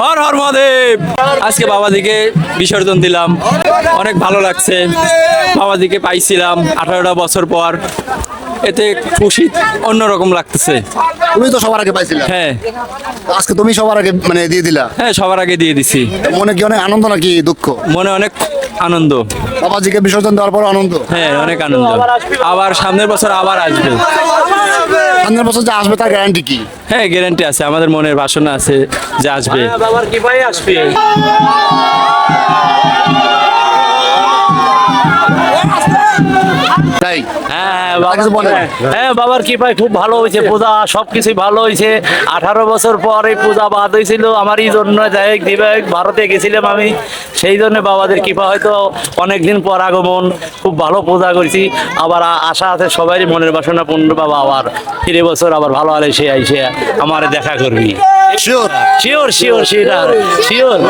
হর হর মহাদেব। আজকে বাবাজিকে বিসর্জন দিলাম, অনেক ভালো লাগছে। বাবাজিকে পাইছিলাম 18টা বছর পর, এতে খুশি অন্যরকম লাগতেছে। তুমি তো সবার আগে পাইছিলে, হ্যাঁ আজকে তুমি সবার আগে মানে দিয়ে দিলা, হ্যাঁ, সবার আগে দিয়ে দিছি। মনে কি অনেক আনন্দ নাকি দুঃখ? মনে অনেক আনন্দ। বাবাজিকে বিসর্জন দেওয়ার পর আনন্দ। হ্যাঁ, অনেক আনন্দ। আবার সামনের বছর আবার আসবে। সামনের বছর যে আসবে তার গ্যারান্টি কি? হ্যাঁ, গ্যারান্টি আছে, আমাদের মনের বাসনা আছে যে আসবে। বাবার কি ভাই আসবে? তাই হ্যাঁ কিছু বলেন। হ্যাঁ, বাবার কি ভাই খুব ভালো হয়েছে, পূজা সবকিছু ভালো হয়েছে। 18 বছর পর এই পূজা বাদ হয়েছিল আমার এই জন্য, যাই হোক দিবে ভারতে গেছিলাম আমি, সেই জন্য বাবাদের কৃপা হয়তো অনেকদিন পর আগমন, খুব ভালো পূজা করছি। আবার আশা আছে সবারই মনের বাসনা পূর্ণ, বাবা আবার ফিরে বছর আবার ভালো হলে সে আইসে আমার দেখা করবি। Sure sure sure sure sure.